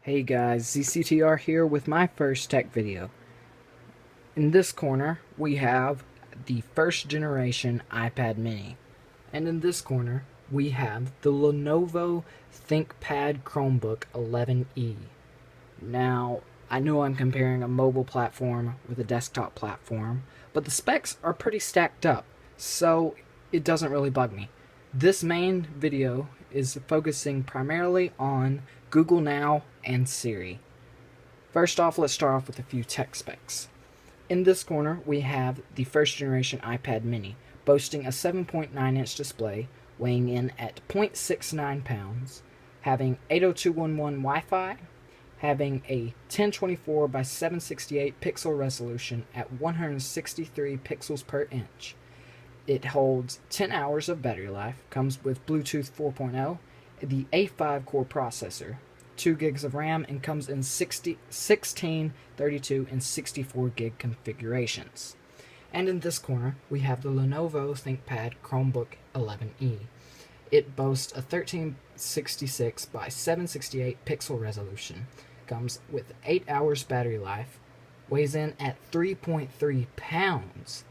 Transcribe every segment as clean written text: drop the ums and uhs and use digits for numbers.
Hey guys, ZCTR here with my first tech video. In this corner, we have the first generation iPad mini. And in this corner, we have the Lenovo ThinkPad Chromebook 11E. Now, I know I'm comparing a mobile platform with a desktop platform, but the specs are pretty stacked up, so it doesn't really bug me. This main video is focusing primarily on Google Now and Siri. First off, let's start off with a few tech specs. In this corner, we have the first generation iPad mini, boasting a 7.9-inch display, weighing in at 0.69 pounds, having 802.11 Wi-Fi, having a 1024 by 768 pixel resolution at 163 pixels per inch. It holds 10 hours of battery life, comes with Bluetooth 4.0, the A5 core processor, 2 gigs of RAM, and comes in 16, 32, and 64 gig configurations. And in this corner, we have the Lenovo ThinkPad Chromebook 11E. It boasts a 1366 by 768 pixel resolution, comes with 8 hours battery life, weighs in at 3.3 pounds,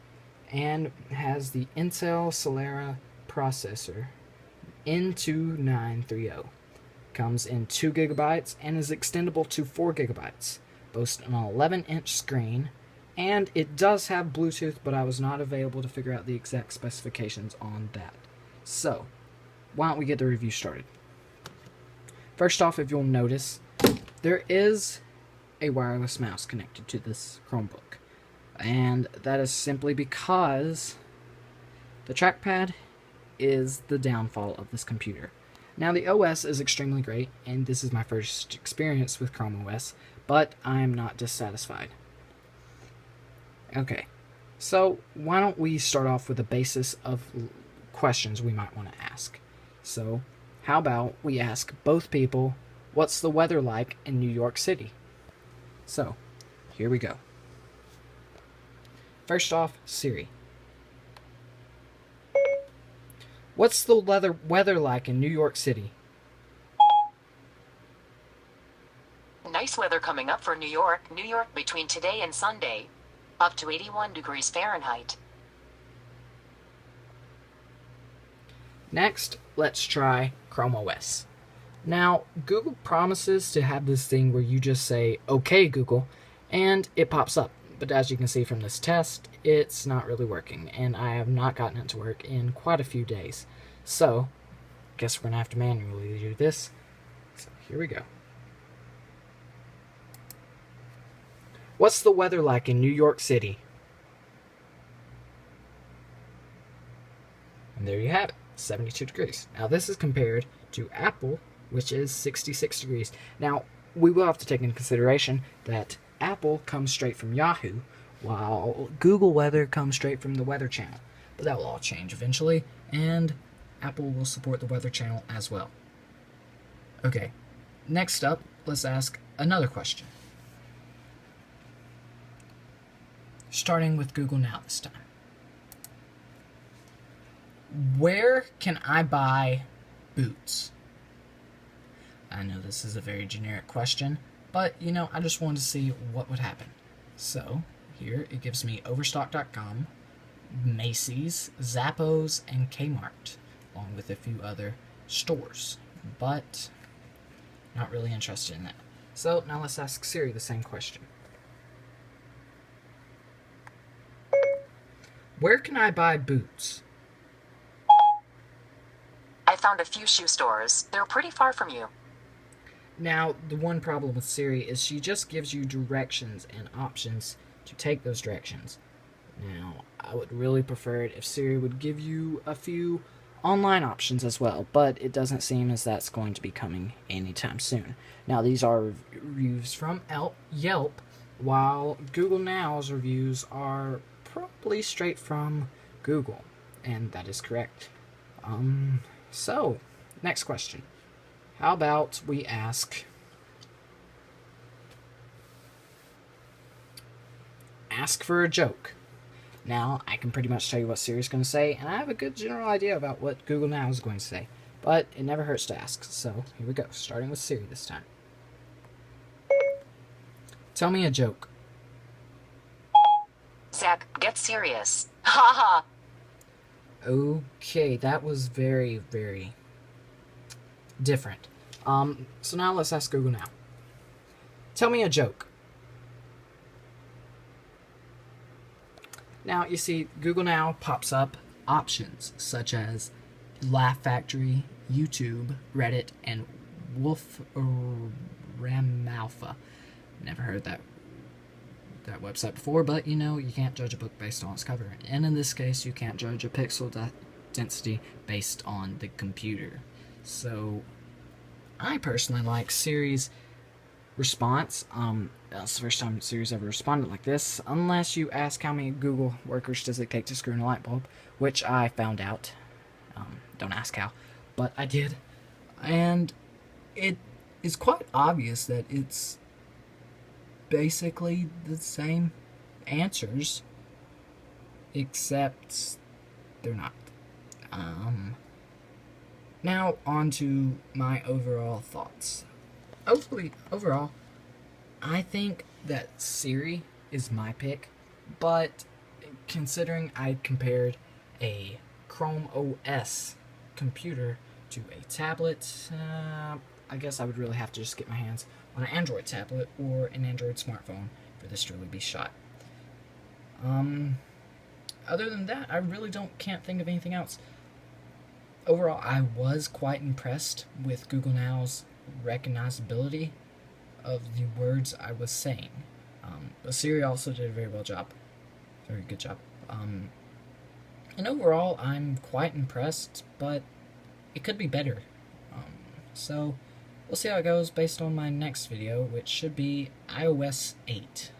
and has the Intel Celeron processor N2930. Comes in 2 gigabytes and is extendable to 4 gigabytes. Boasts an 11-inch screen, and it does have Bluetooth, but I was not available to figure out the exact specifications on that. So, why don't we get the review started? First off, if you'll notice, there is a wireless mouse connected to this Chromebook. And that is simply because the trackpad is the downfall of this computer. Now, the OS is extremely great, and this is my first experience with Chrome OS, but I am not dissatisfied. Okay, so why don't we start off with a basis of questions we might want to ask. So, how about we ask both people, what's the weather like in New York City? So, here we go. First off, Siri. What's the weather like in New York City? Nice weather coming up for New York, between today and Sunday. Up to 81 degrees Fahrenheit. Next, let's try Chrome OS. Now, Google promises to have this thing where you just say, "Okay, Google," and it pops up. But as you can see from this test, it's not really working, and I have not gotten it to work in quite a few days. So, guess we're going to have to manually do this. So, here we go. What's the weather like in New York City? And there you have it, 72 degrees. Now, this is compared to Apple, which is 66 degrees. Now, we will have to take into consideration that Apple comes straight from Yahoo, while Google Weather comes straight from the Weather Channel. But that will all change eventually, and Apple will support the Weather Channel as well. Okay, next up, let's ask another question. Starting with Google Now this time. Where can I buy boots? I know this is a very generic question, but, I just wanted to see what would happen. So, here it gives me Overstock.com, Macy's, Zappos, and Kmart, along with a few other stores. But, not really interested in that. So, now let's ask Siri the same question. Where can I buy boots? I found a few shoe stores. They're pretty far from you. Now, the one problem with Siri is she just gives you directions and options to take those directions. Now, I would really prefer it if Siri would give you a few online options as well, but it doesn't seem as that's going to be coming anytime soon. Now, these are reviews from Yelp, while Google Now's reviews are probably straight from Google, and that is correct. So, next question. How about we ask for a joke? Now, I can pretty much tell you what Siri's going to say, and I have a good general idea about what Google Now is going to say, but it never hurts to ask. So, here we go, starting with Siri this time. Tell me a joke. Zach, get serious. Ha ha. Okay, that was very, very different. So now let's ask Google now. Tell me a joke. Now, you see, Google Now pops up options such as Laugh Factory, YouTube, Reddit, and Wolfram Alpha. Never heard that website before, but you know, you can't judge a book based on its cover. And in this case, you can't judge a pixel density based on the computer. So, I personally like Siri's response. That's the first time Siri's ever responded like this, unless you ask how many Google workers does it take to screw in a light bulb, which I found out. Don't ask how, but I did. And it is quite obvious that it's basically the same answers, except they're not. Now on to my overall thoughts. Overall, I think that Siri is my pick, but considering I compared a Chrome OS computer to a tablet, I guess I would really have to just get my hands on an Android tablet or an Android smartphone for this to really be shot. Other than that, I really can't think of anything else. Overall, I was quite impressed with Google Now's recognizability of the words I was saying. But Siri also did a very good job. And overall, I'm quite impressed, but it could be better. So, we'll see how it goes based on my next video, which should be iOS 8.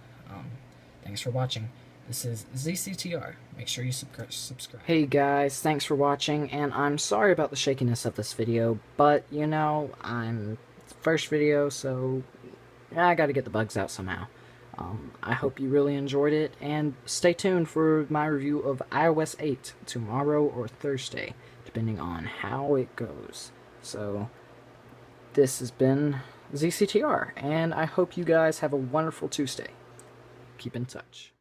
Thanks for watching. This is ZCTR. Make sure you subscribe. Hey guys, thanks for watching, and I'm sorry about the shakiness of this video, but you know, it's the first video, so I gotta get the bugs out somehow. I hope you really enjoyed it, and stay tuned for my review of iOS 8 tomorrow or Thursday, depending on how it goes. So, this has been ZCTR, and I hope you guys have a wonderful Tuesday. Keep in touch.